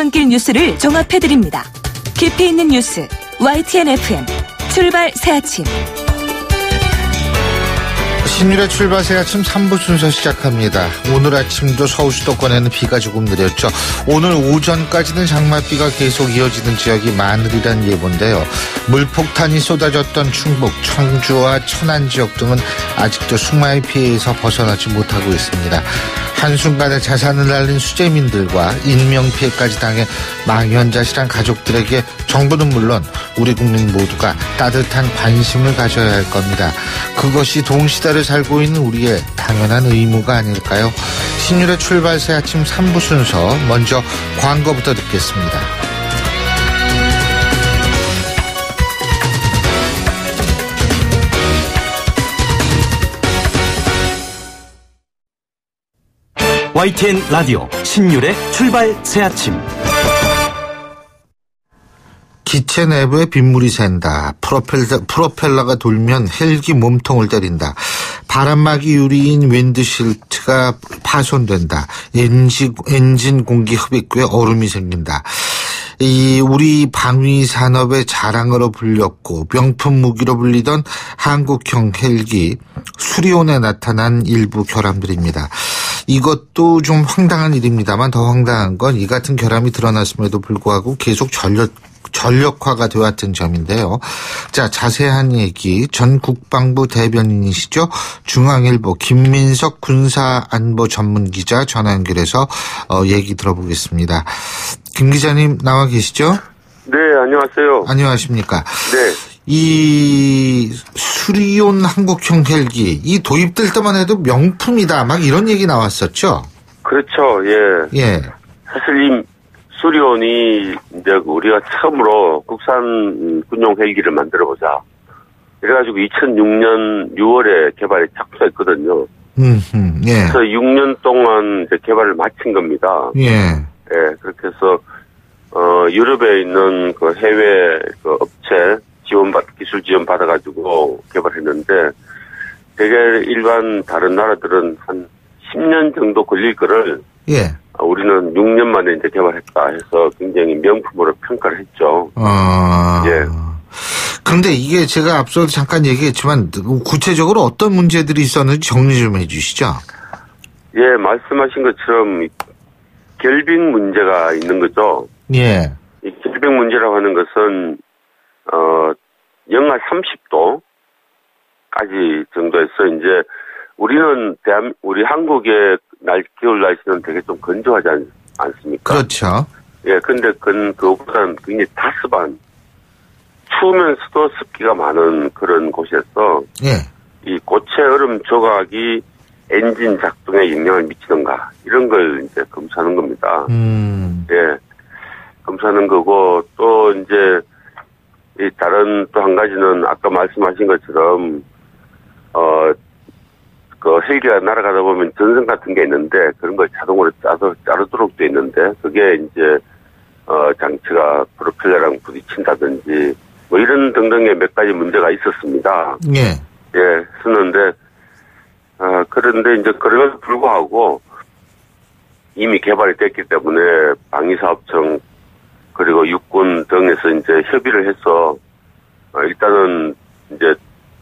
출근길 뉴스를 종합해드립니다. 깊이 있는 뉴스 YTN FM 출발 새아침. 신율의 출발 새아침 3부 순서 시작합니다. 오늘 아침도 서울 수도권에는 비가 조금 느렸죠. 오늘 오전까지는 장맛비가 계속 이어지는 지역이 많으리란 예보인데요. 물폭탄이 쏟아졌던 충북, 청주와 천안 지역 등은 아직도 수마의 피해에서 벗어나지 못하고 있습니다. 한순간에 자산을 날린 수재민들과 인명피해까지 당해 망연자실한 가족들에게 정부는 물론 우리 국민 모두가 따뜻한 관심을 가져야 할 겁니다. 그것이 동시대를 살고 있는 우리의 당연한 의무가 아닐까요? 신율의 출발 새 아침 3부 순서 먼저 광고부터 듣겠습니다. YTN 라디오 신율의 출발 새아침. 기체 내부에 빗물이 샌다. 프로펠러가 돌면 헬기 몸통을 때린다. 바람막이 유리인 윈드실트가 파손된다. 엔진 공기 흡입구에 얼음이 생긴다. 우리 방위 산업의 자랑으로 불렸고 명품 무기로 불리던 한국형 헬기 수리온에 나타난 일부 결함들입니다. 이것도 좀 황당한 일입니다만 더 황당한 건 이 같은 결함이 드러났음에도 불구하고 계속 전력화가 되어왔던 점인데요. 자, 자세한 얘기 전 국방부 대변인이시죠. 중앙일보 김민석 군사안보 전문기자 전화 연결해서 얘기 들어보겠습니다. 김 기자님 나와 계시죠? 네, 안녕하세요. 안녕하십니까? 네. 이 수리온 한국형 헬기 이 도입될 때만 해도 명품이다 막 이런 얘기 나왔었죠? 그렇죠. 예. 사실 이 수리온이 이제 우리가 처음으로 국산 군용 헬기를 만들어보자. 그래가지고 2006년 6월에 개발에 착수했거든요. 예. 그래서 6년 동안 이제 개발을 마친 겁니다. 예. 예. 그렇게 해서 유럽에 있는 그 해외 그 업체 기술 지원 받아가지고 개발했는데 되게 일반 다른 나라들은 한 10년 정도 걸릴 거를 예. 우리는 6년 만에 이제 개발했다 해서 굉장히 명품으로 평가를 했죠. 예. 그런데 이게 제가 앞서 잠깐 얘기했지만 구체적으로 어떤 문제들이 있었는지 정리 좀 해주시죠. 예, 말씀하신 것처럼 결빙 문제가 있는 거죠. 예. 이 결빙 문제라고 하는 것은 영하 30도까지 정도에서 이제 우리는 우리 한국의 겨울 날씨는 되게 좀 건조하지 않습니까? 그렇죠. 예, 근데 그거보다는 굉장히 다습한, 추우면서도 습기가 많은 그런 곳에서, 예. 이 고체 얼음 조각이 엔진 작동에 영향을 미치는가, 이런 걸 이제 검사하는 겁니다. 예. 검사하는 거고, 또 이제, 이 다른 또 한 가지는 아까 말씀하신 것처럼, 그 헬기가 날아가다 보면 전선 같은 게 있는데 그런 걸 자동으로 자르도록 돼 있는데 그게 이제 장치가 프로펠러랑 부딪힌다든지 뭐 이런 등등의 몇 가지 문제가 있었습니다. 예. 예, 쓰는데 그런데 이제 그럼에도 불구하고 이미 개발이 됐기 때문에 방위사업청 그리고 육군 등에서 이제 협의를 해서 일단은 이제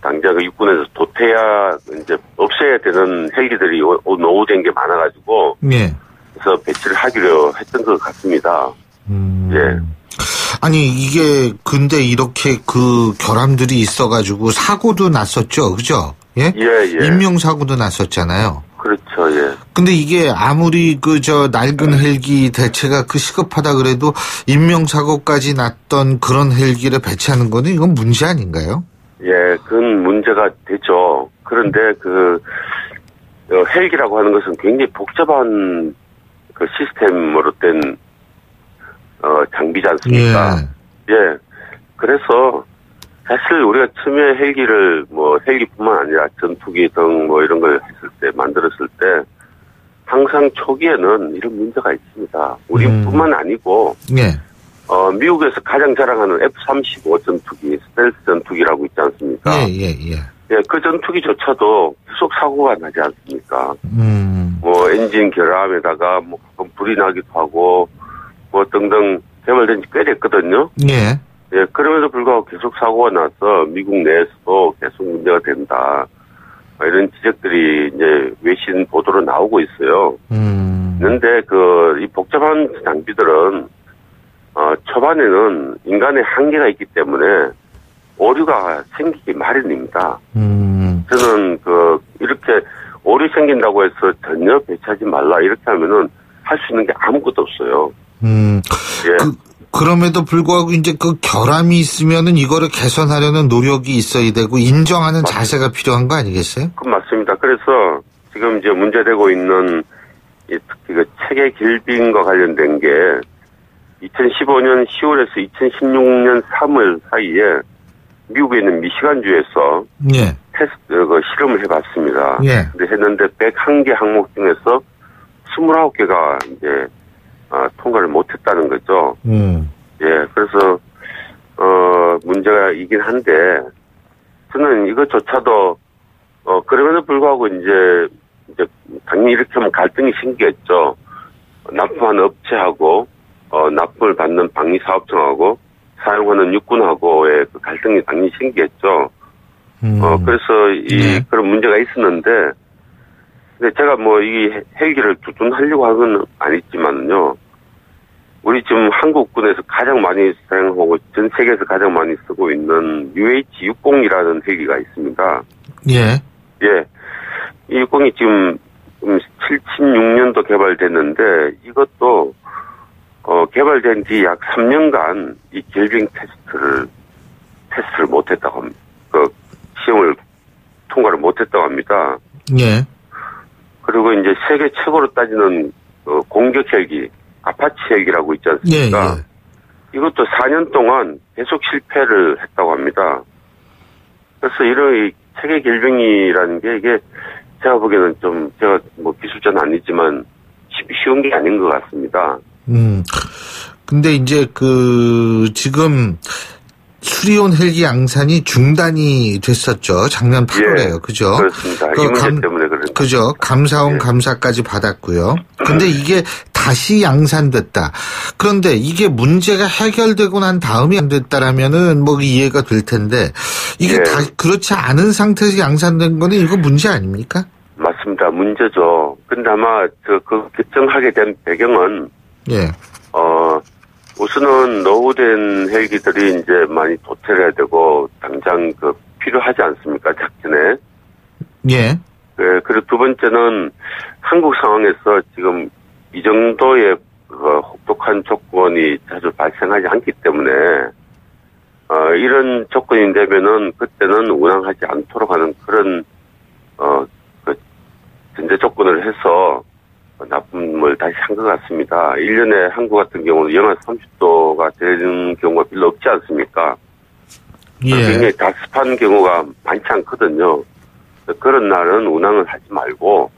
당장 육군에서 도태야 이제 없애야 되는 헬기들이 노후된 게 많아가지고 예. 그래서 배치를 하기로 했던 것 같습니다. 예. 아니 이게 근데 이렇게 그 결함들이 있어가지고 사고도 났었죠, 그죠? 예. 예. 인명 사고도 났었잖아요. 그렇죠, 예. 근데 이게 아무리 낡은 헬기 대체가 시급하다 그래도 인명 사고까지 났던 그런 헬기를 배치하는 거는 이건 문제 아닌가요? 예, 그건 문제가 되죠. 그런데 헬기라고 하는 것은 굉장히 복잡한 그 시스템으로 된, 장비지 않습니까? 예. 그래서 사실 우리가 처음에 헬기뿐만 아니라 전투기 등 이런 걸 만들었을 때 항상 초기에는 이런 문제가 있습니다. 우리뿐만 아니고, 예. 미국에서 가장 자랑하는 F-35 전투기, 스텔스 전투기라고 있지 않습니까? 예. 예, 그 전투기조차도 계속 사고가 나지 않습니까? 엔진 결함에다가 가끔 불이 나기도 하고, 뭐 등등 개발된 지 꽤 됐거든요. 예. 예, 그럼에도 불구하고 계속 사고가 나서 미국 내에서도 계속 문제가 된다. 이런 지적들이 이제 외신 보도로 나오고 있어요. 그런데 이 복잡한 장비들은, 초반에는 인간의 한계가 있기 때문에 오류가 생기기 마련입니다. 저는 이렇게 오류 생긴다고 해서 전혀 배치하지 말라 이렇게 하면은 할 수 있는 게 아무것도 없어요. 예. 그럼에도 불구하고 이제 결함이 있으면은 이거를 개선하려는 노력이 있어야 되고 인정하는 자세가 필요한 거 아니겠어요? 맞습니다. 그래서 지금 이제 문제되고 있는 특히 체계 길빙과 관련된 게 2015년 10월에서 2016년 3월 사이에 미국에 있는 미시간주에서 예. 테스트 실험을 해봤습니다. 예. 근데 했는데 101개 항목 중에서 29개가 이제 통과를 못했다는 거죠. 예, 그래서 문제가 있긴 한데 저는 이것조차도 그럼에도 불구하고 이제 당연히 이렇게 하면 갈등이 생기겠죠. 납품하는 업체하고 납품을 받는 방위사업청하고 사용하는 육군하고의 갈등이 당연히 생기겠죠. 그래서 그런 문제가 있었는데, 근데 제가 이 헬기를 두둔하려고 하는 건 아니지만요. 우리 지금 한국군에서 가장 많이 사용하고 전 세계에서 가장 많이 쓰고 있는 UH-60이라는 헬기가 있습니다. 예. 예. 이 60이 지금 76년도 개발됐는데 이것도 개발된 뒤 약 3년간 이 길빙 테스트를 못했다고 합니다. 시험을 통과를 못했다고 합니다. 예. 그리고 이제 세계 최고로 따지는 공격 헬기, 아파치 헬기라고 있지 않습니까? 예, 예. 이것도 4년 동안 계속 실패를 했다고 합니다. 그래서 이런 체계 길빙이라는 게 이게 제가 보기에는 좀 제가 기술자는 아니지만 쉬운 게 아닌 것 같습니다. 근데 이제 지금 수리온 헬기 양산이 중단이 됐었죠. 작년 8월에요. 예, 그죠? 그렇습니다. 이 문제 때문에 그런가. 그죠. 감사원 예. 감사까지 받았고요. 근데 이게 다시 양산됐다. 그런데 이게 문제가 해결되고 난 다음이 안 됐다라면은 이해가 될 텐데 이게 예. 다 그렇지 않은 상태에서 양산된 거는 이거 문제 아닙니까? 맞습니다. 문제죠. 근데 아마 결정하게 된 배경은 예. 우선은 노후된 헬기들이 이제 많이 도태해야 되고 당장 필요하지 않습니까? 작전에. 예. 네, 그리고 두 번째는 한국 상황에서 지금 이 정도의 혹독한 조건이 자주 발생하지 않기 때문에 이런 조건이 되면은 그때는 운항하지 않도록 하는 그런 전제 조건을 해서 납품을 다시 한 것 같습니다. 1년에 한국 같은 경우는 영하 30도가 되는 경우가 별로 없지 않습니까? 예. 굉장히 다습한 경우가 많지 않거든요. 그런 날은 운항을 하지 말고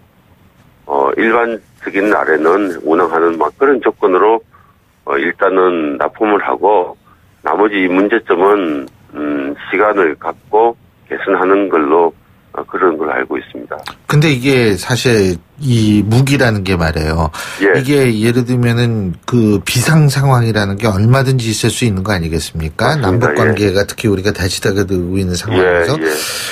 일반적인 날에는 운항하는 그런 조건으로 일단은 납품을 하고 나머지 문제점은 시간을 갖고 개선하는 걸로 그런 걸 알고 있습니다. 근데 이게 사실 이 무기라는 게 말이에요. 예. 이게 예를 들면은 비상 상황이라는 게 얼마든지 있을 수 있는 거 아니겠습니까? 맞습니다. 남북 관계가 예. 특히 우리가 다치다가 들고 있는 상황에서 예.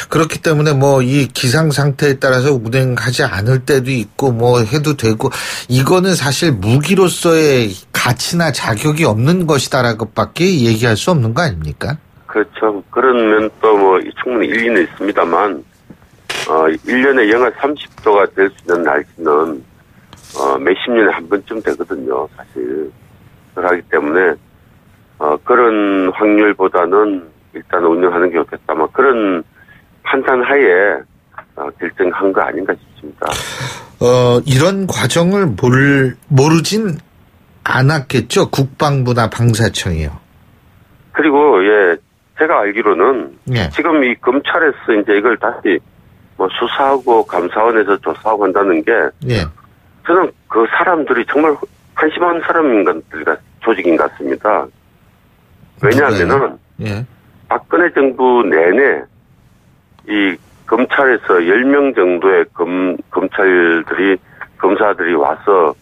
그렇기 때문에 이 기상 상태에 따라서 운행하지 않을 때도 있고 해도 되고 이거는 사실 무기로서의 가치나 자격이 없는 것이다라고밖에 얘기할 수 없는 거 아닙니까? 그렇죠. 그러면 또 충분히 일리는 있습니다만 1년에 영하 30도가 될 수 있는 날씨는 몇십 년에 한 번쯤 되거든요, 사실. 그렇기 때문에 그런 확률보다는 일단 운영하는 게 좋겠다. 그런 판단하에 결정한 거 아닌가 싶습니다. 이런 과정을 모르진 않았겠죠, 국방부나 방사청이요. 그리고 제가 알기로는 예. 지금 이 검찰에서 이제 이걸 다시 수사하고 감사원에서 조사하고 한다는 게 예. 저는 그 사람들이 정말 한심한 조직인 것 같습니다. 왜냐하면은 예. 박근혜 정부 내내 이 검찰에서 10명 정도의 검사들이 와서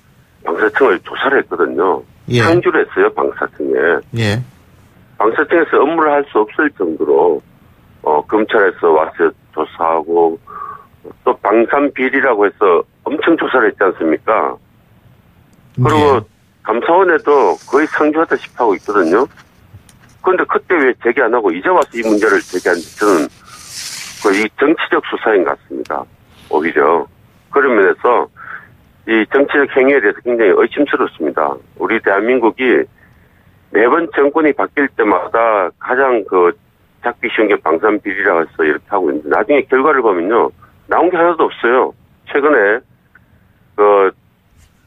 방사청을 조사를 했거든요. 예. 상주를 했어요, 방사청에. 예. 방사청에서 업무를 할 수 없을 정도로 검찰에서 와서 조사하고 또 방산비리라고 해서 엄청 조사를 했지 않습니까? 그리고 예. 감사원에도 거의 상주하다시피 하고 있거든요. 그런데 그때 왜 제기 안 하고 이제 와서 이 문제를 제기하는지 저는 거의 정치적 수사인 것 같습니다. 오히려. 그런 면에서 이 정치적 행위에 대해서 굉장히 의심스럽습니다. 우리 대한민국이 매번 정권이 바뀔 때마다 가장 잡기 쉬운 게 방산비리라고 해서 이렇게 하고 있는데 나중에 결과를 보면요. 나온 게 하나도 없어요. 최근에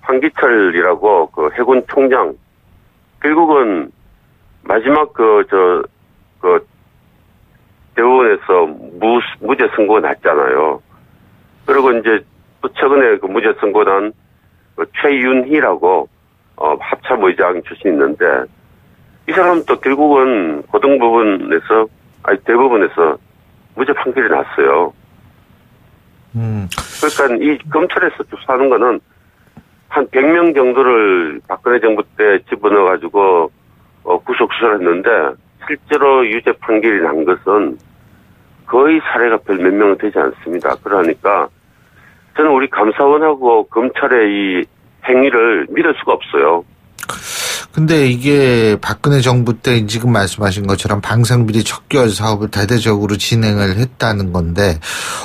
황기철이라고 해군 총장 결국은 마지막 대법원에서 무죄 선고가 났잖아요. 그리고 이제 또 최근에 무죄 선고 난 최윤희라고 합참의장 출신이 있는데 이 사람도 결국은 고등법원에서 대법원에서 무죄 판결이 났어요. 그러니까 이 검찰에서 조사하는 거는 한 100명 정도를 박근혜 정부 때 집어넣어가지고 구속 수사를 했는데 실제로 유죄 판결이 난 것은 거의 사례가 별 몇 명은 되지 않습니다. 그러니까 저는 우리 감사원하고 검찰의 이 행위를 믿을 수가 없어요. 근데 이게 박근혜 정부 때 지금 말씀하신 것처럼 방산비리 척결 사업을 대대적으로 진행을 했다는 건데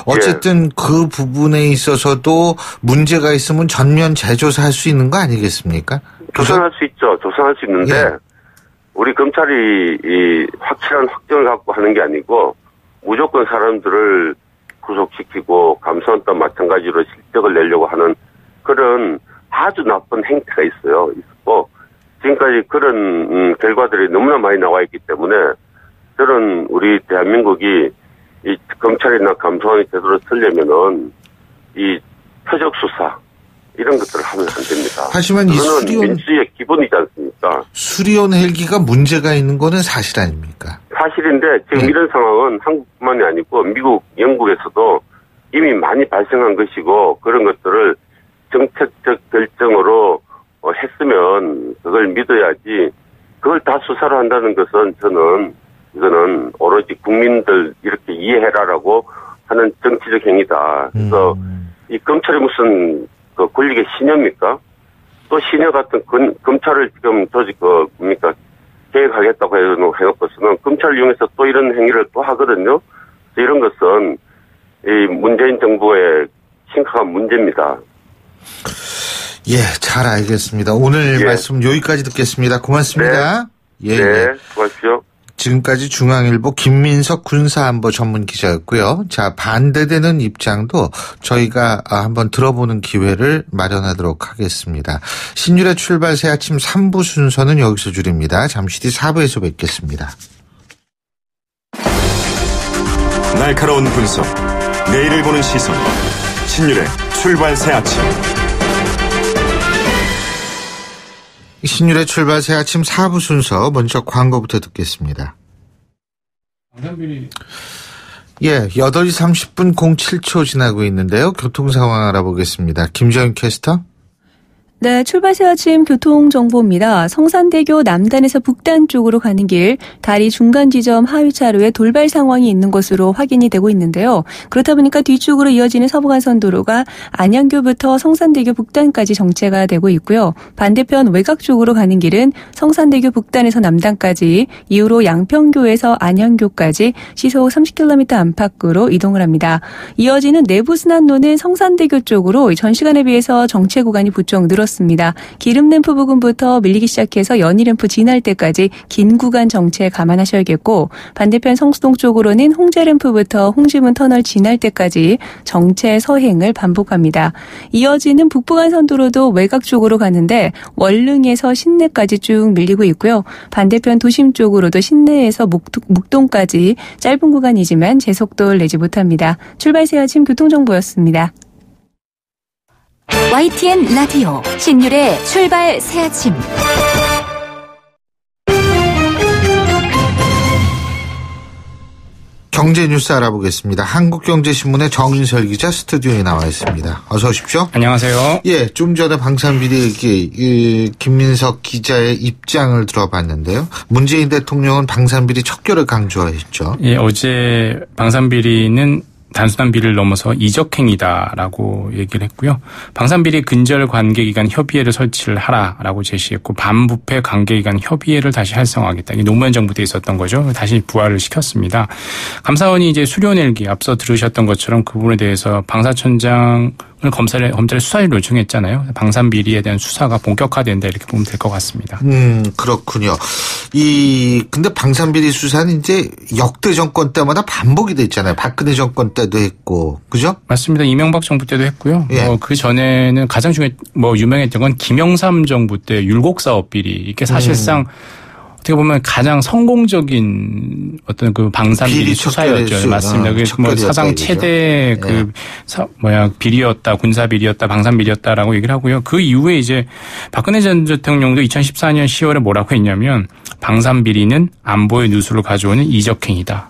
어쨌든 예. 그 부분에 있어서도 문제가 있으면 전면 재조사할 수 있는 거 아니겠습니까? 조사할 수 있죠. 조사할 수 있는데 예. 우리 검찰이 이 확실한 확정을 갖고 하는 게 아니고 무조건 사람들을 구속시키고 감사원도 마찬가지로 실적을 내려고 하는 그런 아주 나쁜 행태가 있었고 지금까지 그런 결과들이 너무나 많이 나와 있기 때문에 저는 우리 대한민국이 이 검찰이나 감사원이 제대로 쓰려면은 이 표적 수사 이런 것들을 하면 안 됩니다. 하지만 이 민주주의의 기본이지 않습니까? 수리온 헬기가 문제가 있는 거는 사실 아닙니까? 사실인데 지금 이런 상황은 한국뿐만이 아니고 미국, 영국에서도 이미 많이 발생한 것이고 그런 것들을 정책적 결정으로 했으면 그걸 믿어야지 그걸 다 수사를 한다는 것은 저는 이거는 오로지 국민들 이렇게 이해해라라고 하는 정치적 행위다. 그래서 이 검찰이 무슨 권력의 신여입니까? 또 신여 같은 검찰을 지금 조직 계획하겠다고 해놓고서는 검찰을 이용해서 또 이런 행위를 또 하거든요. 이런 것은 이 문재인 정부의 심각한 문제입니다. 예, 잘 알겠습니다. 오늘 말씀 여기까지 듣겠습니다. 고맙습니다. 네, 네 수고하십시오. 지금까지 중앙일보 김민석 군사안보 전문 기자였고요. 자, 반대되는 입장도 저희가 한번 들어보는 기회를 마련하도록 하겠습니다. 신율의 출발 새 아침 3부 순서는 여기서 줄입니다. 잠시 뒤 4부에서 뵙겠습니다. 날카로운 분석, 내일을 보는 시선, 신율의 출발 새 아침. 신율의 출발 새 아침 4부 순서 먼저 광고부터 듣겠습니다. 예, 8시 30분 07초 지나고 있는데요. 교통 상황 알아보겠습니다. 김정인 캐스터. 네, 출발 새 아침 교통정보입니다. 성산대교 남단에서 북단 쪽으로 가는 길, 다리 중간 지점 하위 차로에 돌발 상황이 있는 것으로 확인이 되고 있는데요. 그렇다 보니까 뒤쪽으로 이어지는 서부간선도로가 안양교부터 성산대교 북단까지 정체가 되고 있고요. 반대편 외곽 쪽으로 가는 길은 성산대교 북단에서 남단까지, 이후로 양평교에서 안양교까지 시속 30km 안팎으로 이동을 합니다. 이어지는 내부순환로는 성산대교 쪽으로 전 시간에 비해서 정체 구간이 부쩍 늘었습니다. 기름램프 부근부터 밀리기 시작해서 연희램프 지날 때까지 긴 구간 정체 감안하셔야겠고, 반대편 성수동 쪽으로는 홍제램프부터 홍지문 터널 지날 때까지 정체 서행을 반복합니다. 이어지는 북부간선도로도 외곽 쪽으로 가는데 월릉에서 신내까지 쭉 밀리고 있고요. 반대편 도심 쪽으로도 신내에서 묵동까지 짧은 구간이지만 제속도를 내지 못합니다. 출발 새 아침 교통정보였습니다. YTN 라디오 신율의 출발 새 아침. 경제 뉴스 알아보겠습니다. 한국경제신문의 정인설 기자 스튜디오에 나와 있습니다. 어서 오십시오. 안녕하세요. 예, 좀 전에 방산비리 얘기 김민석 기자의 입장을 들어봤는데요. 문재인 대통령은 방산비리 척결을 강조했죠. 예, 어제 방산비리는 단순한 비리를 넘어서 이적행위다라고 얘기를 했고요. 방산비리 근절 관계기관 협의회를 설치를 하라라고 제시했고 반부패 관계기관 협의회를 다시 활성화하겠다. 이게 노무현 정부 때 있었던 거죠. 다시 부활을 시켰습니다. 감사원이 이제 수료내기 앞서 들으셨던 것처럼 그 부분에 대해서 방사청장을 검찰에 수사를 요청했잖아요. 방산비리에 대한 수사가 본격화된다 이렇게 보면 될 것 같습니다. 그렇군요. 근데 방산비리 수사는 이제 역대 정권 때마다 반복이 됐잖아요. 박근혜 정권 때도 했고, 그죠? 맞습니다. 이명박 정부 때도 했고요. 예. 그 전에는 가장 유명했던 건 김영삼 정부 때 율곡사업 비리. 이게 사실상 어떻게 보면 가장 성공적인 어떤 그 방산비리 수사였죠. 맞습니다. 그게 뭐 사상 최대 비리였다, 군사비리였다, 방산비리였다라고 얘기를 하고요. 그 이후에 이제 박근혜 전 대통령도 2014년 10월에 뭐라고 했냐면 방산비리는 안보의 누수를 가져오는 이적행위다.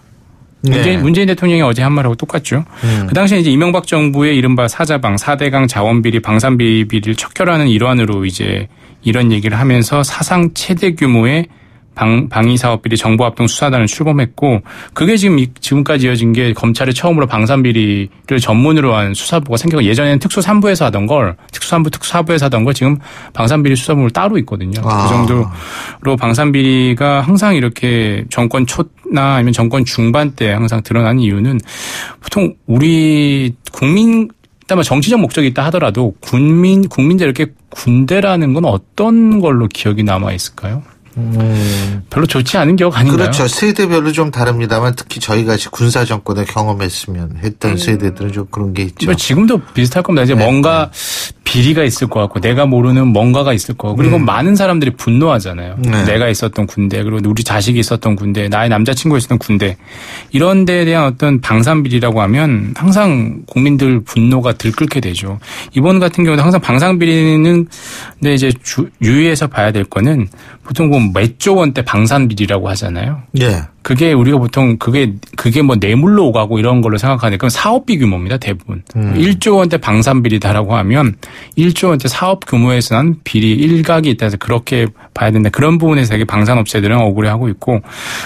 네. 문재인 대통령이 어제 한 말하고 똑같죠. 그 당시에 이제 이명박 정부의 이른바 사자방, 4대강 자원비리, 방산비리를 척결하는 일환으로 이제 이런 얘기를 하면서 사상 최대 규모의 방위사업비리 정보합동 수사단을 출범했고 그게 지금까지 이어진 게 검찰이 처음으로 방산비리를 전문으로 한 수사부가 생겼고 예전에는 특수사부에서 하던 걸 지금 방산비리 수사부를 따로 있거든요. 그 정도로 방산비리가 항상 이렇게 정권 초나 아니면 정권 중반 때 항상 드러난 이유는 보통 우리 정치적 목적이 있다 하더라도 국민들 이렇게 군대라는 건 어떤 걸로 기억이 남아 있을까요? 별로 좋지 않은 기억 아닌가요? 그렇죠. 세대별로 좀 다릅니다만 특히 저희같이 군사 정권을 경험했으면 했던 세대들은 좀 그런 게 있죠. 지금도 비슷할 겁니다. 이제 뭔가 비리가 있을 것 같고 내가 모르는 뭔가가 있을 것 같고 그리고 많은 사람들이 분노하잖아요. 내가 있었던 군대 그리고 우리 자식이 있었던 군대 나의 남자친구가 있었던 군대 이런 데에 대한 어떤 방산비리라고 하면 항상 국민들 분노가 들끓게 되죠. 이번 같은 경우도 항상 방산비리는 근데 이제 유의해서 봐야 될 거는 보통 보면 몇 조 원대 방산비리라고 하잖아요. 예. 그게 우리가 보통 그게 뭐 뇌물로 오가고 이런 걸로 생각하니까 그건 사업비 규모입니다. 대부분. 1조 원대 방산비리다라고 하면 1조 원대 사업 규모에서 난 비리 일각이 있다 해서 그렇게 봐야 된다. 그런 부분에서 되게 방산업체들은 억울해하고 있고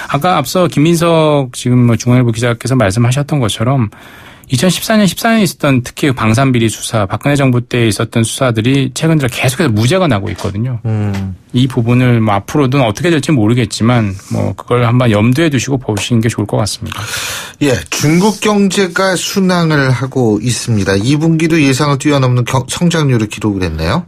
아까 앞서 김민석 지금 중앙일보 기자께서 말씀하셨던 것처럼 2014년, 14년에 있었던 특히 방산비리 수사, 박근혜 정부 때 있었던 수사들이 최근 들어 계속해서 무죄가 나고 있거든요. 이 부분을 뭐 앞으로는 어떻게 될지 모르겠지만 뭐 그걸 한번 염두에 두시고 보시는 게 좋을 것 같습니다. 예, 중국 경제가 순항을 하고 있습니다. 2분기도 예상을 뛰어넘는 성장률을 기록을 했네요.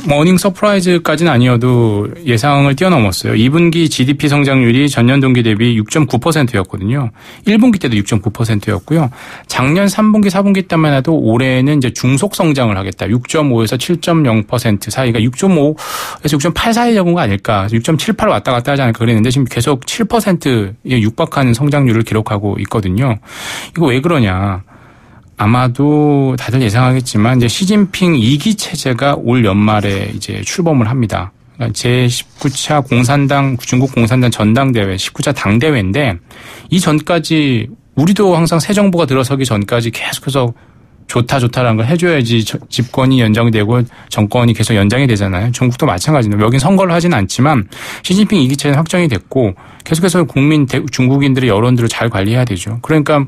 뭐 어닝 서프라이즈까지는 아니어도 예상을 뛰어넘었어요. 2분기 GDP 성장률이 전년 동기 대비 6.9%였거든요. 1분기 때도 6.9%였고요. 작년 3분기, 4분기 때만 해도 올해는 이제 중속 성장을 하겠다. 6.5에서 7.0% 사이가 6.5에서 6.8 사이 적은 거 아닐까. 6.78 왔다 갔다 하지 않을까 그랬는데 지금 계속 7%에 육박하는 성장률을 기록하고 있거든요. 이거 왜 그러냐. 아마도 다들 예상하겠지만 이제 시진핑 2기 체제가 올 연말에 이제 출범을 합니다. 그러니까 제19차 중국 공산당 전당대회, 19차 당대회인데 이 전까지 우리도 항상 새 정부가 들어서기 전까지 계속해서 좋다라는 걸 해줘야지 집권이 연장되고 정권이 계속 연장이 되잖아요. 중국도 마찬가지입니다. 여긴 선거를 하지는 않지만 시진핑 2기 체제는 확정이 됐고 계속해서 중국인들의 여론들을 잘 관리해야 되죠. 그러니까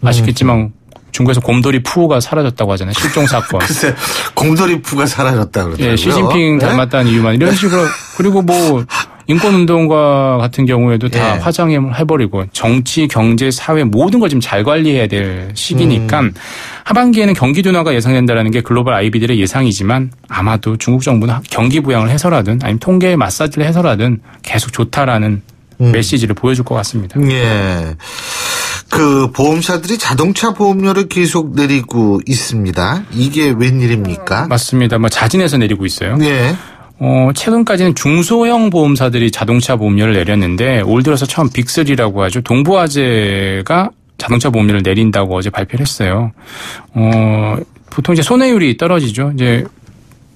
아시겠지만 중국에서 곰돌이 푸우가 사라졌다고 하잖아요. 실종 사건. 글쎄, 곰돌이 푸가 사라졌다 그러더라고요. 예, 시진핑 닮았다는 이유만 이런 식으로 그리고 뭐 인권운동가 같은 경우에도 다 화장해버리고 정치, 경제, 사회 모든 걸 지금 잘 관리해야 될 시기니까 하반기에는 경기 둔화가 예상된다는 게 글로벌 IB들의 예상이지만 아마도 중국 정부는 경기 부양을 해서라든 아니면 통계 마사지를 해서라든 계속 좋다라는 메시지를 보여줄 것 같습니다. 예. 그 보험사들이 자동차 보험료를 계속 내리고 있습니다. 이게 웬일입니까? 맞습니다. 뭐 자진해서 내리고 있어요. 네. 최근까지는 중소형 보험사들이 자동차 보험료를 내렸는데 올 들어서 처음 빅3라고 하죠. 동부화재가 자동차 보험료를 내린다고 어제 발표를 했어요. 보통 이제 손해율이 떨어지죠. 이제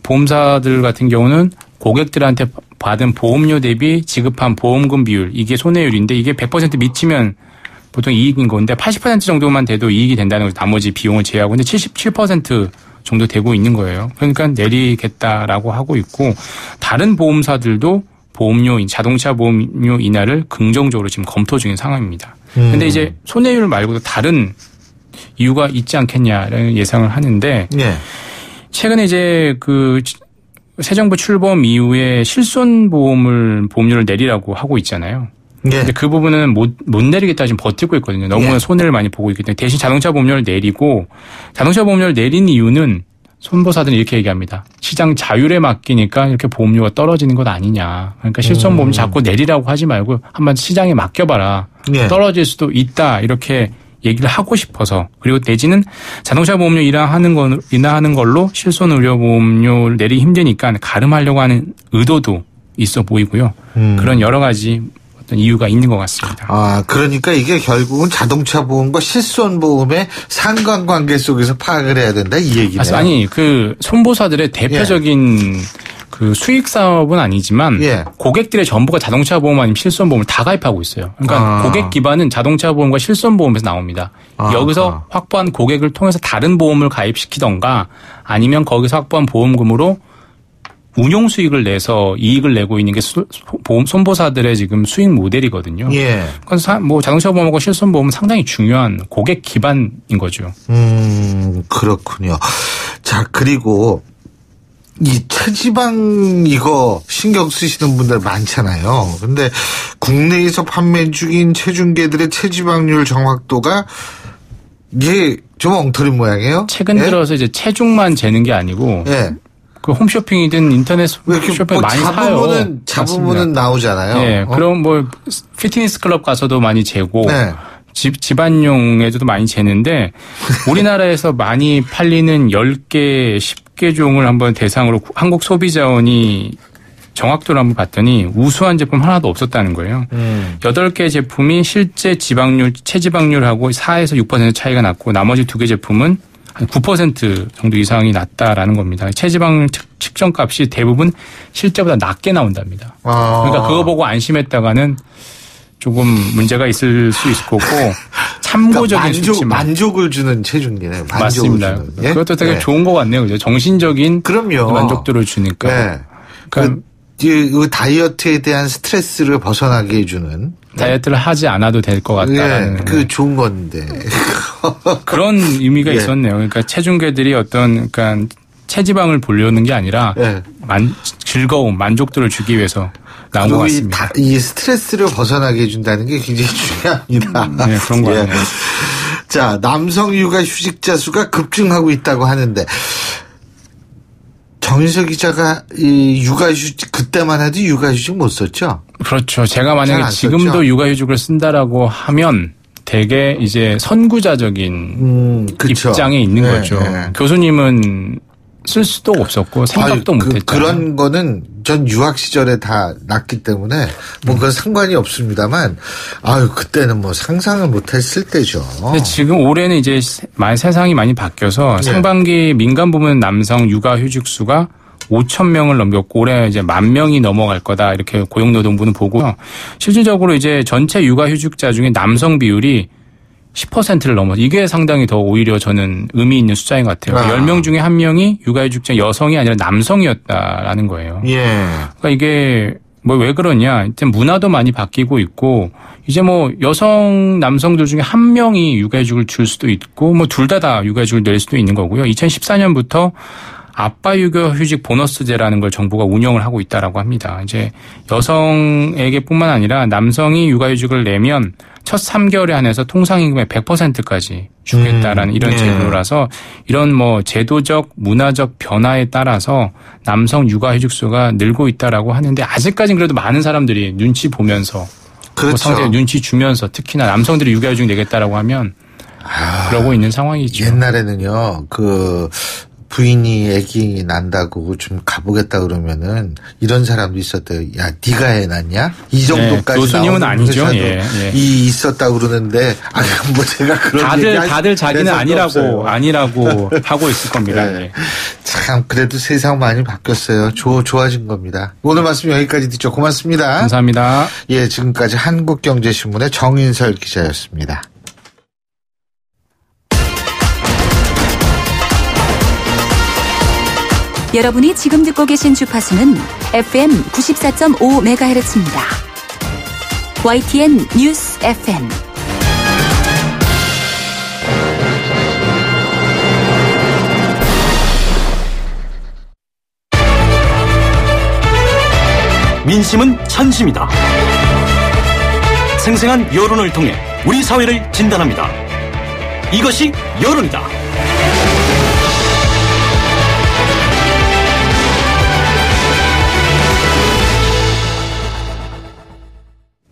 보험사들 같은 경우는 고객들한테 받은 보험료 대비 지급한 보험금 비율 이게 손해율인데 이게 100% 미치면 보통 이익인 건데 80% 정도만 돼도 이익이 된다는 거죠. 나머지 비용을 제외하고. 근데 77% 정도 되고 있는 거예요. 그러니까 내리겠다라고 하고 있고 다른 보험사들도 보험료, 자동차 보험료 인하를 긍정적으로 지금 검토 중인 상황입니다. 근데 이제 손해율 말고도 다른 이유가 있지 않겠냐라는 예상을 하는데 예. 최근에 이제 그 새 정부 출범 이후에 실손보험을 보험료를 내리라고 하고 있잖아요. 예. 근데 그 부분은 못 내리겠다 지금 버티고 있거든요. 너무나 손해를 많이 보고 있기 때문에 대신 자동차 보험료를 내리고 자동차 보험료를 내린 이유는 손보사들은 이렇게 얘기합니다. 시장 자율에 맡기니까 이렇게 보험료가 떨어지는 것 아니냐. 그러니까 실손보험 자꾸 내리라고 하지 말고 한번 시장에 맡겨봐라. 예. 떨어질 수도 있다. 이렇게 얘기를 하고 싶어서 그리고 내지는 자동차 보험료 인하하는 걸로 실손 의료 보험료를 내리기 힘드니까 가름하려고 하는 의도도 있어 보이고요. 그런 여러 가지 어떤 이유가 있는 것 같습니다. 아, 그러니까 이게 결국은 자동차 보험과 실손 보험의 상관관계 속에서 파악을 해야 된다 이 얘기네요. 아니, 그 손보사들의 대표적인 그 수익 사업은 아니지만 고객들의 전부가 자동차 보험 아니면 실손 보험을 다 가입하고 있어요. 그러니까 고객 기반은 자동차 보험과 실손 보험에서 나옵니다. 여기서 확보한 고객을 통해서 다른 보험을 가입시키던가 아니면 거기서 확보한 보험금으로 운용 수익을 내서 이익을 내고 있는 게 손보사들의 지금 수익 모델이거든요. 그래서 뭐 자동차 보험하고 실손 보험은 상당히 중요한 고객 기반인 거죠. 그렇군요. 자, 그리고 이 체지방 이거 신경 쓰시는 분들 많잖아요. 근데 국내에서 판매 중인 체중계들의 체지방률 정확도가 이게 좀 엉터리 모양이에요. 최근 들어서 이제 체중만 재는 게 아니고 그 홈쇼핑이든 인터넷 쇼핑 많이 사요. 잡으면은 나오잖아요. 네, 그럼 뭐 피트니스 클럽 가서도 많이 재고 집안용에도 많이 재는데 우리나라에서 많이 팔리는 10개, 10개 종을 한번 대상으로 한국소비자원이 정확도를 한번 봤더니 우수한 제품 하나도 없었다는 거예요. 8개 제품이 실제 지방률, 체지방률하고 4에서 6% 차이가 났고 나머지 2개 제품은 한 9% 정도 이상이 낮다라는 겁니다. 체지방 측정값이 대부분 실제보다 낮게 나온답니다. 그러니까 그거 보고 안심했다가는 조금 문제가 있을 수 있을 거고 참고적인 수치만. 만족을 주는 체중계네요. 맞습니다. 주는. 그것도 되게 좋은 것 같네요. 그죠? 정신적인 만족도를 주니까. 그러니까 그 다이어트에 대한 스트레스를 벗어나게 해주는. 다이어트를 하지 않아도 될 것 같다는. 그 좋은 건데. 그런 의미가 있었네요. 그러니까 체중계들이 어떤 그러니까 체지방을 보려는 게 아니라 즐거움, 만족도를 주기 위해서 나온 것 같습니다. 이 스트레스를 벗어나게 해준다는 게 굉장히 중요합니다. 네, 그런 거 같네요. 자, 남성 육아 휴직자 수가 급증하고 있다고 하는데 정인석 기자가 이 육아휴직 그때만 해도 육아휴직 못 썼죠? 그렇죠. 제가 만약에 지금도 육아휴직을 쓴다라고 하면 되게 이제 선구자적인 입장에 있는 거죠. 교수님은 쓸 수도 없었고 생각도 못했죠. 그런 거는 전 유학 시절에 다 났기 때문에 뭐 그건 상관이 없습니다만 그때는 뭐 상상을 못했을 때죠. 근데 지금 올해는 이제 세상이 많이 바뀌어서 상반기 민간 부문 남성 육아휴직 수가 5,000명을 넘겼고 올해 이제 10,000명이 넘어갈 거다 이렇게 고용노동부는 보고요. 실질적으로 이제 전체 육아휴직자 중에 남성 비율이 10%를 넘어. 이게 상당히 더 오히려 저는 의미 있는 숫자인 것 같아요. 10명 중에 1명이 육아휴직자 여성이 아니라 남성이었다라는 거예요. 그러니까 이게 뭐 왜 그러냐. 일단 문화도 많이 바뀌고 있고 이제 뭐 여성 남성들 중에 1명이 육아휴직을 줄 수도 있고 뭐 둘 다 육아휴직을 낼 수도 있는 거고요. 2014년부터 아빠 육아휴직 보너스제라는 걸 정부가 운영을 하고 있다라고 합니다. 이제 여성에게뿐만 아니라 남성이 육아휴직을 내면 첫 3개월에 한해서 통상임금의 100%까지 주겠다라는 이런 제도라서 이런 뭐 제도적 문화적 변화에 따라서 남성 육아휴직 수가 늘고 있다라고 하는데 아직까지는 그래도 많은 사람들이 눈치 보면서 뭐 상대에 눈치 주면서 특히나 남성들이 육아휴직 내겠다라고 하면 그러고 있는 상황이죠. 옛날에는요 부인이 아기 난다고 좀 가보겠다 그러면은 이런 사람도 있었대요. 야, 네가 애 낳냐? 이 정도까지 교수님은 아니죠. 이 있었다 그러는데 뭐 제가 그런 다들 자기는 아니라고 하고 있을 겁니다. 네. 참 그래도 세상 많이 바뀌었어요. 좋아진 겁니다. 오늘 말씀 여기까지 듣죠. 고맙습니다. 감사합니다. 예, 지금까지 한국경제신문의 정인설 기자였습니다. 여러분이 지금 듣고 계신 주파수는 FM 94.5MHz입니다. YTN 뉴스 FM. 민심은 천심이다. 생생한 여론을 통해 우리 사회를 진단합니다. 이것이 여론이다.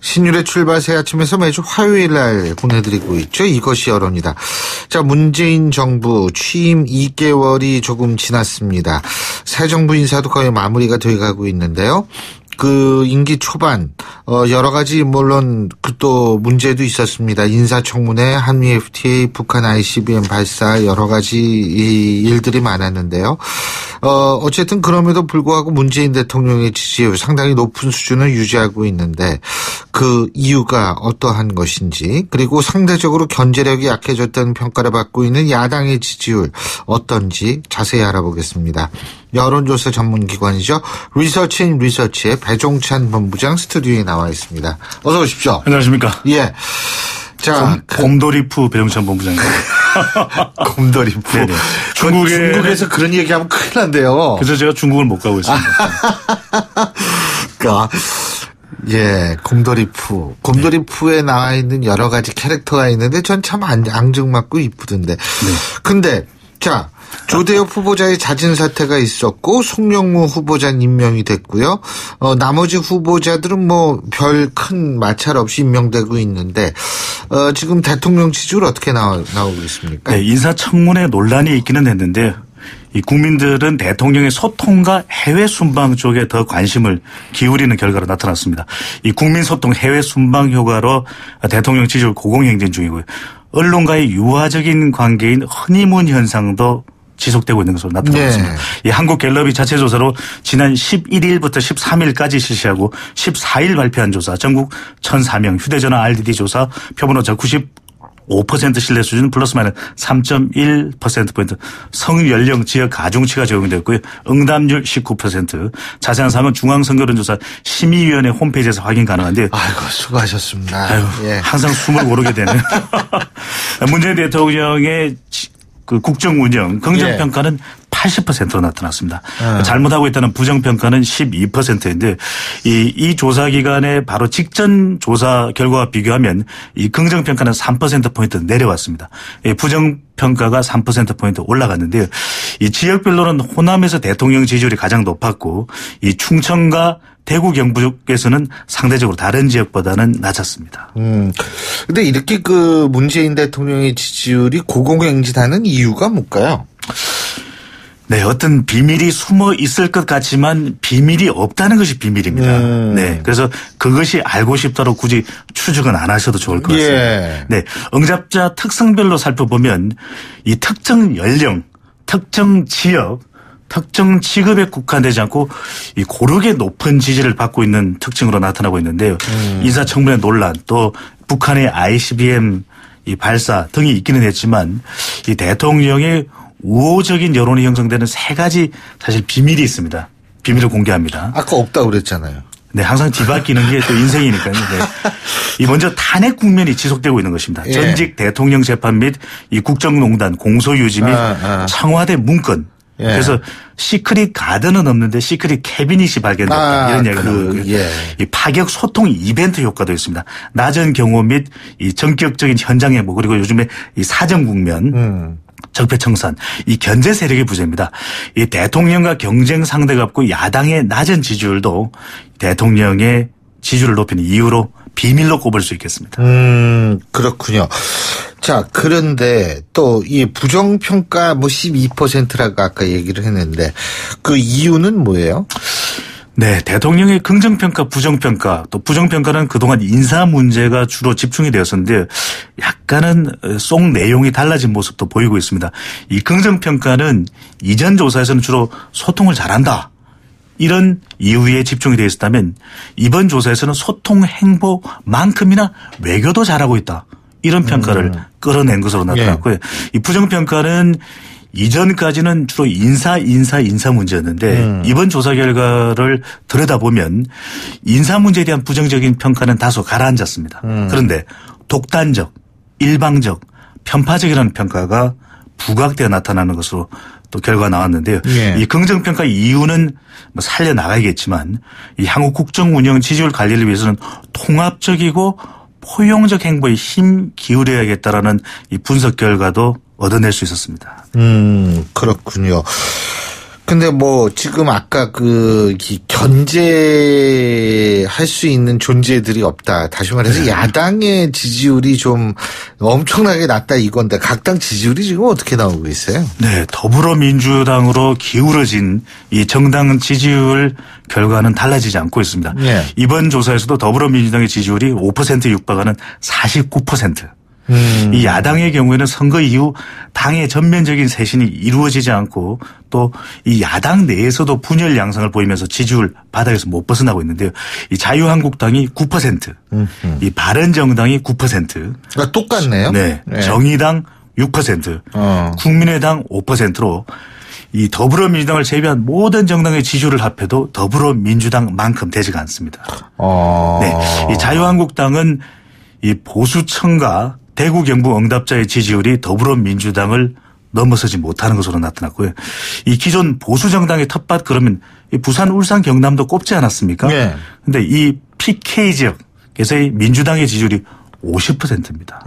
신율의 출발 새 아침에서 매주 화요일 날 보내드리고 있죠. 이것이 여론이다. 자, 문재인 정부 취임 2개월이 조금 지났습니다. 새 정부 인사도 거의 마무리가 돼가고 있는데요. 그 임기 초반 여러 가지 물론 또 문제도 있었습니다. 인사청문회, 한미 FTA, 북한 ICBM 발사 여러 가지 일들이 많았는데요. 어쨌든 그럼에도 불구하고 문재인 대통령의 지지율 상당히 높은 수준을 유지하고 있는데 그 이유가 어떠한 것인지, 그리고 상대적으로 견제력이 약해졌다는 평가를 받고 있는 야당의 지지율 어떤지 자세히 알아보겠습니다. 여론조사 전문기관이죠. 리서치인 리서치의 배종찬 본부장 스튜디오에 나와 있습니다. 어서 오십시오. 안녕하십니까. 예. 자, 곰돌이프 배종찬 본부장입니다. 곰돌이프. 네네. 중국에서 그런 얘기하면 큰일 난대요. 그래서 제가 중국을 못 가고 있습니다. 그러니까 예, 곰돌이프. 곰돌이프에 나와 있는 여러 가지 캐릭터가 있는데 전 참 앙증맞고 이쁘던데. 네. 근데 자, 조대엽 후보자의 자진 사퇴가 있었고 송영무 후보자 임명이 됐고요. 나머지 후보자들은 뭐 별 큰 마찰 없이 임명되고 있는데 지금 대통령 지지율 어떻게 나오고 있습니까? 네, 인사청문회 논란이 있기는 했는데 이 국민들은 대통령의 소통과 해외 순방 쪽에 더 관심을 기울이는 결과로 나타났습니다. 이 국민 소통 해외 순방 효과로 대통령 지지율 고공행진 중이고요. 언론과의 유화적인 관계인 허니문 현상도 지속되고 있는 것으로 나타나고 있습니다. 이 한국갤럽이 자체 조사로 지난 11일부터 13일까지 실시하고 14일 발표한 조사, 전국 1,004명 휴대전화 RDD 조사 표본오차 95% 신뢰 수준 플러스 마이너스 3.1%포인트, 성인 연령 지역 가중치가 적용되었고요. 응답률 19%. 자세한 사항은 중앙선거론조사 심의위원회 홈페이지에서 확인 가능한데. 아이고, 수고하셨습니다. 아이고, 예. 항상 숨을 고르게 되네요. 문재인 대통령의 그 국정 운영 긍정평가는 80%로 나타났습니다. 잘못하고 있다는 부정평가는 12%인데 이 조사 기간에 바로 직전 조사 결과와 비교하면 이 긍정평가는 3%포인트 내려왔습니다. 부정평가가 3%포인트 올라갔는데요. 이 지역별로는 호남에서 대통령 지지율이 가장 높았고 이 충청과 대구 경북에서는 상대적으로 다른 지역보다는 낮았습니다. 근데 이렇게 그 문재인 대통령의 지지율이 고공행진하는 이유가 뭘까요? 네, 어떤 비밀이 숨어 있을 것 같지만 비밀이 없다는 것이 비밀입니다. 네, 그래서 그것이 알고 싶다고 굳이 추측은 안 하셔도 좋을 것 같습니다. 예. 네, 응답자 특성별로 살펴보면 이 특정 연령, 특정 지역, 특정 직업에 국한되지 않고 이 고르게 높은 지지를 받고 있는 특징으로 나타나고 있는데요. 인사청문회 논란, 또 북한의 ICBM 이 발사 등이 있기는 했지만 이 대통령의 우호적인 여론이 형성되는 세 가지 사실 비밀이 있습니다. 비밀을 공개합니다. 아까 없다고 그랬잖아요. 네, 항상 뒤바뀌는 게 또 인생이니까요. 네. 이 먼저 탄핵 국면이 지속되고 있는 것입니다. 예. 전직 대통령 재판 및 이 국정농단 공소유지 및 청와대 문건. 예. 그래서 시크릿 가든은 없는데 시크릿 캐비닛이 발견됐다. 이런 이야기가 나오고요. 예. 이 파격 소통 이벤트 효과도 있습니다. 낮은 경호 및 이 전격적인 현장 행보, 그리고 요즘에 이 사정 국면. 적폐청산, 이 견제 세력의 부재입니다. 이 대통령과 경쟁 상대가 없고 야당의 낮은 지지율도 대통령의 지지율을 높이는 이유로 비밀로 꼽을 수 있겠습니다. 그렇군요. 자, 그런데 또 이 부정평가 12%라고 아까 얘기를 했는데 그 이유는 뭐예요? 네, 대통령의 긍정평가, 부정평가, 또 부정평가는 그동안 인사 문제가 주로 집중이 되었었는데 약간은 속 내용이 달라진 모습도 보이고 있습니다. 이 긍정평가는 이전 조사에서는 주로 소통을 잘한다, 이런 이유에 집중이 되어 있었다면 이번 조사에서는 소통 행보만큼이나 외교도 잘하고 있다, 이런 평가를 끌어낸 것으로 나타났고요. 이 부정평가는 이전까지는 주로 인사 문제였는데 이번 조사 결과를 들여다보면 인사 문제에 대한 부정적인 평가는 다소 가라앉았습니다. 그런데 독단적, 일방적, 편파적이라는 평가가 부각되어 나타나는 것으로 또 결과가 나왔는데요. 이 긍정평가 이유는 살려나가야겠지만 이 한국 국정 운영 지지율 관리를 위해서는 통합적이고 포용적 행보에 힘 기울여야겠다라는 이 분석 결과도 얻어낼 수 있었습니다. 그렇군요. 근데 지금 아까 견제할 수 있는 존재들이 없다. 다시 말해서 야당의 지지율이 좀 엄청나게 낮다 이건데 각 당 지지율이 지금 어떻게 나오고 있어요? 네, 더불어민주당으로 기울어진 이 정당 지지율 결과는 달라지지 않고 있습니다. 이번 조사에서도 더불어민주당의 지지율이 5%에 육박하는 49%. 이 야당의 경우에는 선거 이후 당의 전면적인 쇄신이 이루어지지 않고 또 이 야당 내에서도 분열 양상을 보이면서 지지율 바닥에서 못 벗어나고 있는데요. 이 자유한국당이 9%, 이 바른정당이 9%. 그러니까 똑같네요. 네. 정의당 6%, 국민의당 5%로 이 더불어민주당을 제외한 모든 정당의 지지율을 합해도 더불어민주당만큼 되지가 않습니다. 네. 이 자유한국당은 이 보수층과 대구 경북 응답자의 지지율이 더불어민주당을 넘어서지 못하는 것으로 나타났고요. 이 기존 보수 정당의 텃밭 그러면 부산, 울산, 경남도 꼽지 않았습니까? 그런데 이 PK 지역에서의 민주당의 지지율이 50%입니다.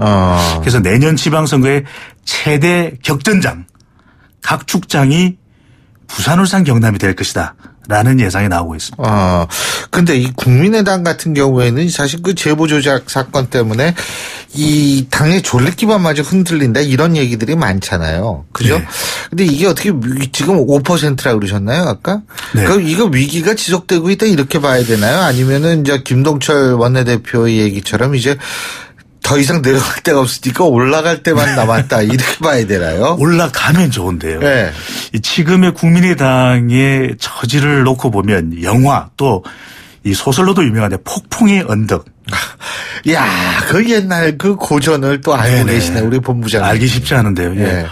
그래서 내년 지방선거의 최대 격전장, 각 축장이 부산, 울산, 경남이 될 것이다 라는 예상이 나오고 있습니다. 근데 이 국민의당 같은 경우에는 사실 그 제보 조작 사건 때문에 이 당의 존립 기반마저 흔들린다 이런 얘기들이 많잖아요. 그죠? 네. 근데 이게 어떻게 지금 5%라고 그러셨나요, 아까? 네. 그럼 이거 위기가 지속되고 있다 이렇게 봐야 되나요? 아니면은 이제 김동철 원내대표의 얘기처럼 이제 더 이상 내려갈 데가 없으니까 올라갈 때만 남았다 이렇게 봐야 되나요? 올라가면 좋은데요. 네. 지금의 국민의당의 처지를 놓고 보면 영화 또 이 소설로도 유명한데 폭풍의 언덕. 야, 그 옛날 그 고전을 또 알고 계시네 우리 본부장님. 알기 쉽지 않은데요. 네.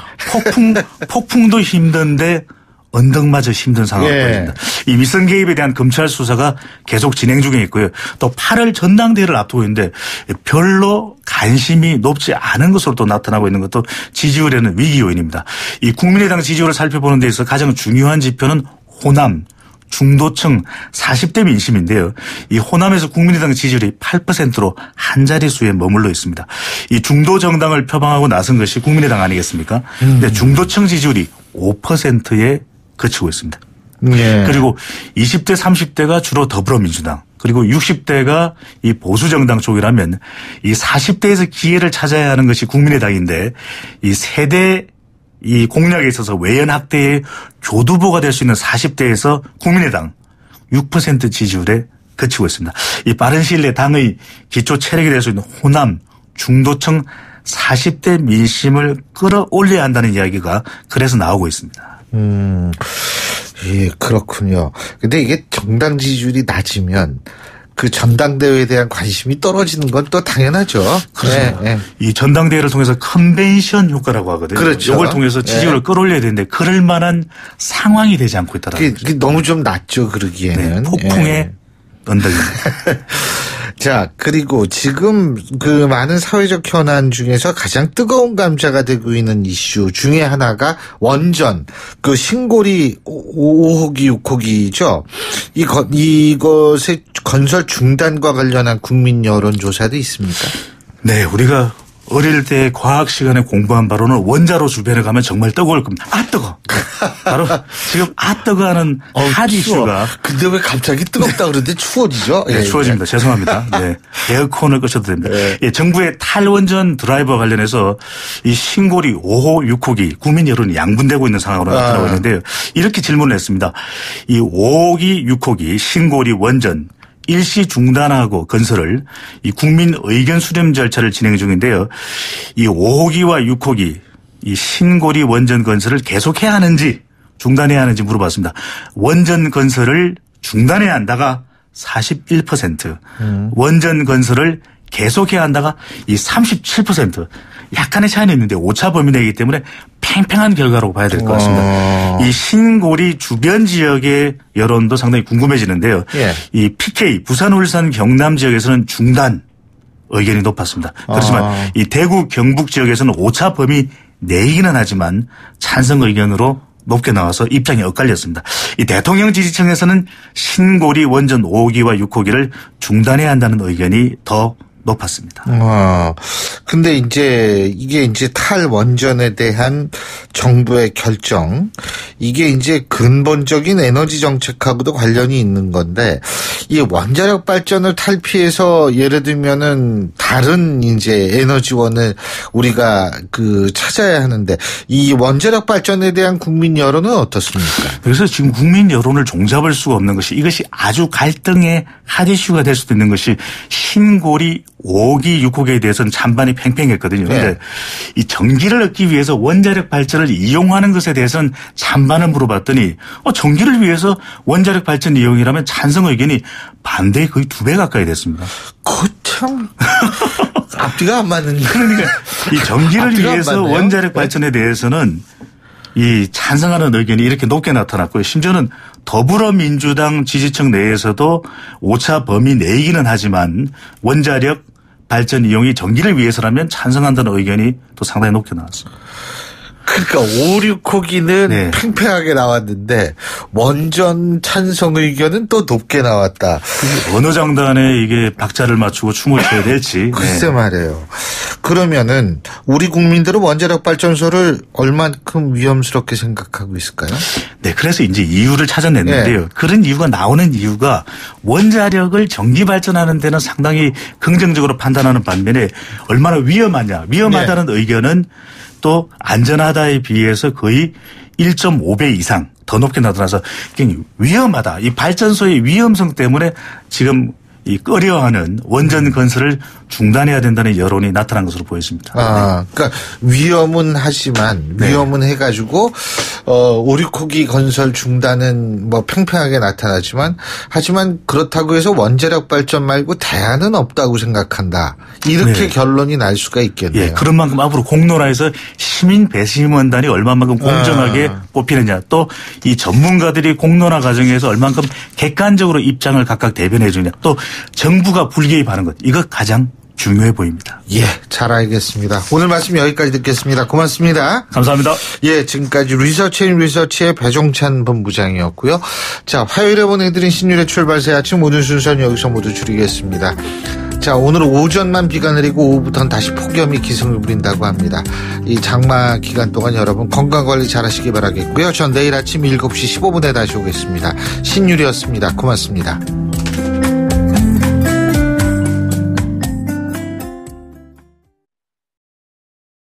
폭풍도 힘든데 언덕마저 힘든 상황을 보입니다. 이 위성 개입에 대한 검찰 수사가 계속 진행 중에 있고요. 또 8월 전당대회를 앞두고 있는데 별로 관심이 높지 않은 것으로 또 나타나고 있는 것도 지지율에는 위기 요인입니다. 이 국민의당 지지율을 살펴보는 데 있어서 가장 중요한 지표는 호남, 중도층 40대 민심인데요. 이 호남에서 국민의당 지지율이 8%로 한 자릿수에 머물러 있습니다. 이 중도 정당을 표방하고 나선 것이 국민의당 아니겠습니까? 근데 중도층 지지율이 5%에 그치고 있습니다. 그리고 20대 30대가 주로 더불어민주당 그리고 60대가 이 보수정당 쪽이라면 이 40대에서 기회를 찾아야 하는 것이 국민의당인데 이 세대 이 공약에 있어서 외연 확대의 교두보가 될 수 있는 40대에서 국민의당 6% 지지율에 그치고 있습니다. 이 빠른 시일 내 당의 기초 체력이 될 수 있는 호남 중도층 40대 민심을 끌어올려야 한다는 이야기가 그래서 나오고 있습니다. 예, 그렇군요. 근데 이게 정당 지지율이 낮으면 그 전당대회에 대한 관심이 떨어지는 건 또 당연하죠. 그렇죠. 네. 이 전당대회를 통해서 컨벤션 효과라고 하거든요. 그렇죠. 이걸 통해서 지지율을 끌어올려야 되는데 그럴 만한 상황이 되지 않고 있다라는 거죠. 너무 좀 낮죠. 그러기에는. 네, 폭풍의 언덕입니다. 자, 그리고 지금 그 많은 사회적 현안 중에서 가장 뜨거운 감자가 되고 있는 이슈 중에 하나가 원전, 그 신고리 5호기, 6호기죠. 이것의 건설 중단과 관련한 국민 여론조사도 있습니까? 네, 우리가 어릴 때 과학 시간에 공부한 바로는 원자로 주변에 가면 정말 뜨거울 겁니다. 아 뜨거. 바로 지금 아 뜨거 하는 핫 이슈가. 근데 왜 갑자기 뜨겁다 그러는데 추워지죠? 네, 추워집니다. 죄송합니다. 네. 에어컨을 끄셔도 됩니다. 네. 예, 정부의 탈원전 드라이버와 관련해서 이 신고리 5호 6호기 국민 여론이 양분되고 있는 상황으로 나타나고 있는데요. 이렇게 질문을 했습니다. 이 5호기 6호기 신고리 원전 일시 중단하고 건설을 이 국민 의견 수렴 절차를 진행 중인데요. 이 5호기와 6호기 이 신고리 원전 건설을 계속해야 하는지 중단해야 하는지 물어봤습니다. 원전 건설을 중단해야 한다가 41%, 원전 건설을 계속해야 한다가 이 37%. 약간의 차이는 있는데 오차 범위 내이기 때문에 팽팽한 결과라고 봐야 될 것 같습니다. 이 신고리 주변 지역의 여론도 상당히 궁금해지는데요. 예. 이 PK 부산, 울산, 경남 지역에서는 중단 의견이 높았습니다. 그렇지만 이 대구, 경북 지역에서는 오차 범위 내이기는 하지만 찬성 의견으로 높게 나와서 입장이 엇갈렸습니다. 이 대통령 지지층에서는 신고리 원전 5호기와 6호기를 중단해야 한다는 의견이 더 높았습니다. 근데 이게 탈원전에 대한 정부의 결정, 이게 이제 근본적인 에너지 정책하고도 관련이 있는 건데, 이 원자력 발전을 탈피해서 예를 들면은 다른 에너지원을 우리가 찾아야 하는데, 이 원자력 발전에 대한 국민 여론은 어떻습니까? 그래서 지금 국민 여론을 종잡을 수가 없는 것이, 이것이 아주 갈등의 핫 이슈가 될 수도 있는 것이 신고리 5호기, 6호기에 대해서는 찬반이 팽팽했거든요. 그런데 네. 이 전기를 얻기 위해서 원자력 발전을 이용하는 것에 대해서는 찬반을 물어봤더니 전기를 위해서 원자력 발전 이용이라면 찬성 의견이 반대의 거의 2배 가까이 됐습니다. 참 앞뒤가 안 맞는. 그러니까 이 전기를 위해서 원자력 발전에 대해서는 이 찬성하는 의견이 이렇게 높게 나타났고요. 심지어는 더불어민주당 지지층 내에서도 오차 범위 내이기는 하지만 원자력 발전 이용이 전기를 위해서라면 찬성한다는 의견이 또 상당히 높게 나왔습니다. 그러니까 5, 6호기는 네. 팽팽하게 나왔는데 원전 찬성 의견은 또 높게 나왔다. 어느 장단에 이게 박자를 맞추고 춤을 춰야 될지. 글쎄 말이에요. 그러면은 우리 국민들은 원자력 발전소를 얼만큼 위험스럽게 생각하고 있을까요? 네, 그래서 이제 이유를 찾아냈는데요. 네. 그런 이유가 나오는 이유가 원자력을 전기 발전하는 데는 상당히 긍정적으로 판단하는 반면에 얼마나 위험하냐. 위험하다는 네. 의견은 또 안전하다에 비해서 거의 1.5배 이상 더 높게 나타나서 굉장히 위험하다. 이 발전소의 위험성 때문에 지금 이 꺼려하는 원전 건설을 중단해야 된다는 여론이 나타난 것으로 보였습니다. 그러니까 위험은 하지만 위험은 네. 해가지고 5, 6호기 건설 중단은 팽팽하게 나타나지만 하지만 그렇다고 해서 원자력 발전 말고 대안은 없다고 생각한다. 이렇게 네. 결론이 날 수가 있겠네요. 예, 그런 만큼 앞으로 공론화에서 시민 배심원단이 얼마만큼 공정하게 뽑히느냐, 또 이 전문가들이 공론화 과정에서 얼마만큼 객관적으로 입장을 각각 대변해 주느냐, 또 정부가 불개입하는 것, 이거 가장 중요해 보입니다. 예, 잘 알겠습니다. 오늘 말씀 여기까지 듣겠습니다. 고맙습니다. 감사합니다. 예, 지금까지 리서치의 배종찬 본부장이었고요. 자, 화요일에 보내드린 신율의 출발새 아침 모든 순서는 여기서 모두 줄이겠습니다. 자, 오늘 오전만 비가 내리고 오후부터는 다시 폭염이 기승을 부린다고 합니다. 이 장마 기간 동안 여러분 건강관리 잘 하시기 바라겠고요. 전 내일 아침 7시 15분에 다시 오겠습니다. 신율이었습니다. 고맙습니다.